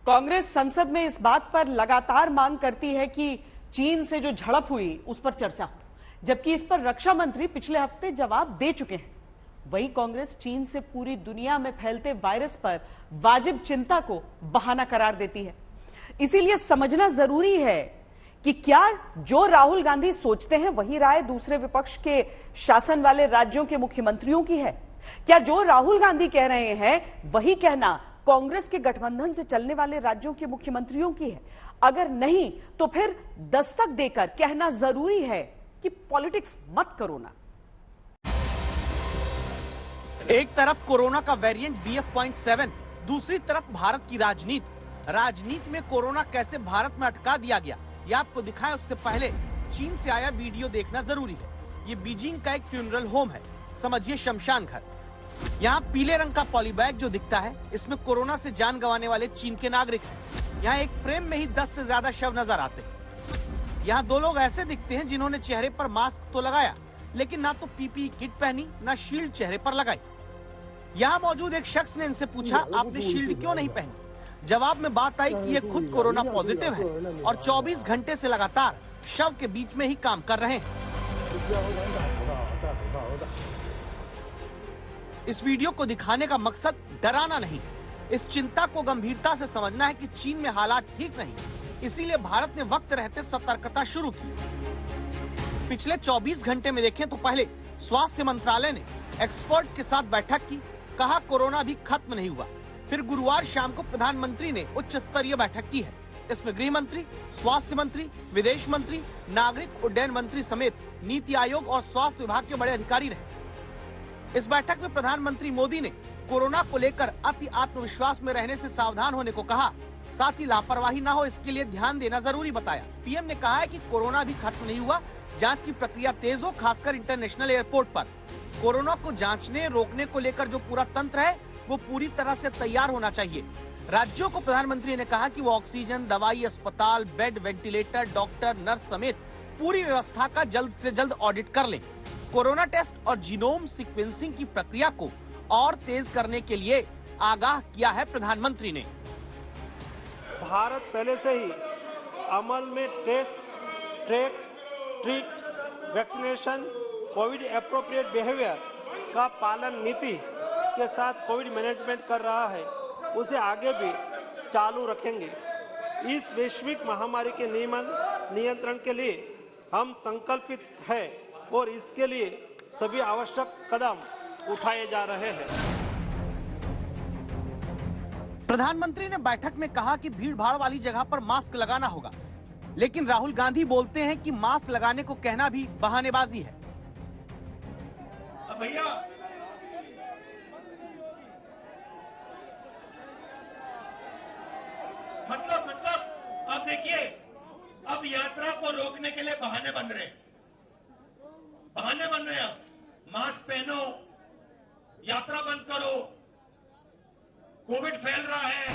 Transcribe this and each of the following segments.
कांग्रेस संसद में इस बात पर लगातार मांग करती है कि चीन से जो झड़प हुई उस पर चर्चा हो, जबकि इस पर रक्षा मंत्री पिछले हफ्ते जवाब दे चुके हैं। वहीं कांग्रेस चीन से पूरी दुनिया में फैलते वायरस पर वाजिब चिंता को बहाना करार देती है। इसीलिए समझना जरूरी है कि क्या जो राहुल गांधी सोचते हैं वही राय दूसरे विपक्ष के शासन वाले राज्यों के मुख्यमंत्रियों की है? क्या जो राहुल गांधी कह रहे हैं वही कहना कांग्रेस के गठबंधन से चलने वाले राज्यों के मुख्यमंत्रियों की है? अगर नहीं तो फिर दस्तक देकर कहना जरूरी है कि पॉलिटिक्स मत करो ना। एक तरफ कोरोना का वेरिएंट BF.7, दूसरी तरफ भारत की राजनीति में कोरोना कैसे भारत में अटका दिया गया ये आपको दिखाएं उससे पहले चीन से आया वीडियो देखना जरूरी है। ये बीजिंग का एक फ्यूनरल होम है, समझिए शमशान घर। यहाँ पीले रंग का पॉलीबैग जो दिखता है इसमें कोरोना से जान गंवाने वाले चीन के नागरिक हैं। यहाँ एक फ्रेम में ही 10 से ज्यादा शव नजर आते हैं। यहाँ दो लोग ऐसे दिखते हैं जिन्होंने चेहरे पर मास्क तो लगाया लेकिन ना तो PPE किट पहनी ना शील्ड चेहरे पर लगाई। यहाँ मौजूद एक शख्स ने इनसे पूछा, आपने शील्ड क्यों नहीं पहनी? जवाब में बात आई कि ये खुद कोरोना पॉजिटिव है और 24 घंटे से लगातार शव के बीच में ही काम कर रहे हैं। इस वीडियो को दिखाने का मकसद डराना नहीं, इस चिंता को गंभीरता से समझना है कि चीन में हालात ठीक नहीं, इसीलिए भारत ने वक्त रहते सतर्कता शुरू की। पिछले 24 घंटे में देखें तो पहले स्वास्थ्य मंत्रालय ने एक्सपर्ट के साथ बैठक की, कहा कोरोना भी खत्म नहीं हुआ। फिर गुरुवार शाम को प्रधानमंत्री ने उच्च स्तरीय बैठक की है। इसमें गृह मंत्री, स्वास्थ्य मंत्री, विदेश मंत्री, नागरिक उड्डयन मंत्री समेत नीति आयोग और स्वास्थ्य विभाग के बड़े अधिकारी रहे। इस बैठक में प्रधानमंत्री मोदी ने कोरोना को लेकर अति आत्मविश्वास में रहने से सावधान होने को कहा, साथ ही लापरवाही न हो इसके लिए ध्यान देना जरूरी बताया। पीएम ने कहा है कि कोरोना भी खत्म नहीं हुआ, जांच की प्रक्रिया तेज हो, खासकर इंटरनेशनल एयरपोर्ट पर। कोरोना को जांचने रोकने को लेकर जो पूरा तंत्र है वो पूरी तरह से तैयार होना चाहिए। राज्यों को प्रधानमंत्री ने कहा कि वो ऑक्सीजन, दवाई, अस्पताल, बेड, वेंटिलेटर, डॉक्टर, नर्स समेत पूरी व्यवस्था का जल्द से जल्द ऑडिट कर लें। कोरोना टेस्ट और जीनोम सीक्वेंसिंग की प्रक्रिया को और तेज करने के लिए आगाह किया है प्रधानमंत्री ने। भारत पहले से ही अमल में test, track, treat, vaccination, COVID appropriate behaviour का पालन नीति के साथ कोविड मैनेजमेंट कर रहा है, उसे आगे भी चालू रखेंगे। इस वैश्विक महामारी के नियंत्रण के लिए हम संकल्पित हैं और इसके लिए सभी आवश्यक कदम उठाए जा रहे हैं। प्रधानमंत्री ने बैठक में कहा कि भीड़ भाड़ वाली जगह पर मास्क लगाना होगा, लेकिन राहुल गांधी बोलते हैं कि मास्क लगाने को कहना भी बहानेबाजी है। भैया मतलब अब देखिए, अब यात्रा को रोकने के लिए बहाने बन रहे हैं। मास्क पहनो, यात्रा बंद करो, कोविड फैल रहा है।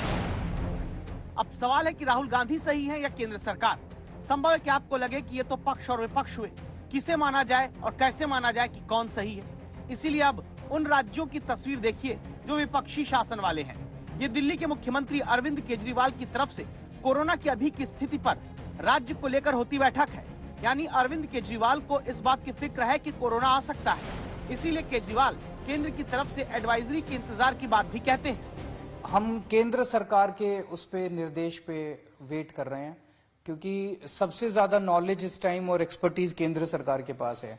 अब सवाल है कि राहुल गांधी सही है या केंद्र सरकार। संभव है कि आपको लगे कि ये तो पक्ष और विपक्ष हुए, किसे माना जाए और कैसे माना जाए कि कौन सही है। इसीलिए अब उन राज्यों की तस्वीर देखिए जो विपक्षी शासन वाले हैं। ये दिल्ली के मुख्यमंत्री अरविंद केजरीवाल की तरफ से कोरोना की अभी की स्थिति पर राज्य को लेकर होती बैठक है। यानी अरविंद केजरीवाल को इस बात की फिक्र है कि कोरोना आ सकता है, इसीलिए केजरीवाल केंद्र की तरफ से एडवाइजरी के इंतजार की बात भी कहते हैं। हम केंद्र सरकार के उस पे निर्देश पे वेट कर रहे हैं, क्योंकि सबसे ज्यादा नॉलेज इस टाइम और एक्सपर्टीज केंद्र सरकार के पास है।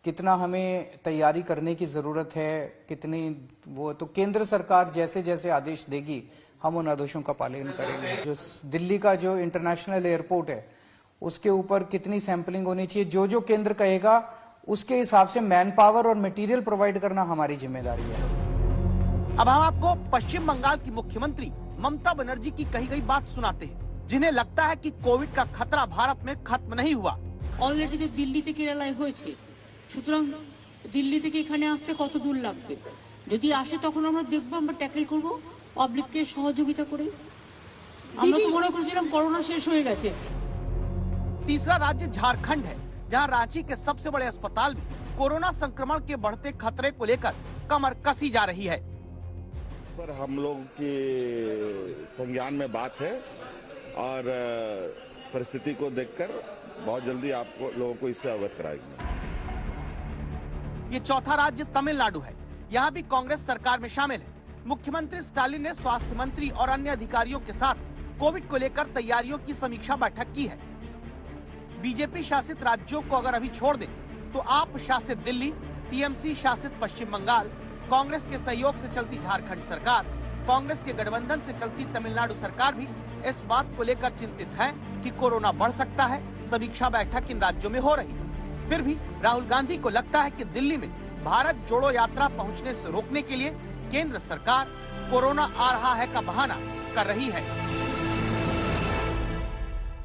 कितना हमें तैयारी करने की जरूरत है, कितनी वो तो केंद्र सरकार जैसे जैसे आदेश देगी हम उन आदेशों का पालन करेंगे। जो दिल्ली का जो इंटरनेशनल एयरपोर्ट है उसके ऊपर कितनी सैंपलिंग होनी चाहिए, जो केंद्र कहेगा उसके हिसाब से मैन पावर और मटेरियल प्रोवाइड करना हमारी जिम्मेदारी है। अब हम आपको पश्चिम बंगाल की मुख्यमंत्री ममता बनर्जी की कही गई बात सुनाते हैं, जिन्हें लगता है कि कोविड का खतरा भारत में खत्म नहीं हुआ। ऑलरेडी जो दिल्ली से केरलाয় হয়েছে, সুতরাং দিল্লি থেকে এখানে আসতে কত দূর লাগবে? যদি আসে তখন আমরা দেখব, আমরা ট্যাকেল করব পাবলিককে সহযোগিতা করে। আমরা তো মনে করছিলাম করোনা শেষ হয়ে গেছে। तीसरा राज्य झारखंड है, जहां रांची के सबसे बड़े अस्पताल में कोरोना संक्रमण के बढ़ते खतरे को लेकर कमर कसी जा रही है। पर हम लोग की संज्ञान में बात है और परिस्थिति को देखकर बहुत जल्दी आपको लोगों को इससे अवगत कराएंगे। ये चौथा राज्य तमिलनाडु है। यहाँ भी कांग्रेस सरकार में शामिल है। मुख्यमंत्री स्टालिन ने स्वास्थ्य मंत्री और अन्य अधिकारियों के साथ कोविड को लेकर तैयारियों की समीक्षा बैठक की है। बीजेपी शासित राज्यों को अगर अभी छोड़ दे तो आप शासित दिल्ली, टीएमसी शासित पश्चिम बंगाल, कांग्रेस के सहयोग से चलती झारखंड सरकार, कांग्रेस के गठबंधन से चलती तमिलनाडु सरकार भी इस बात को लेकर चिंतित है कि कोरोना बढ़ सकता है। समीक्षा बैठक इन राज्यों में हो रही। फिर भी राहुल गांधी को लगता है कि दिल्ली में भारत जोड़ो यात्रा पहुंचने से रोकने के लिए केंद्र सरकार कोरोना आ रहा है का बहाना कर रही है।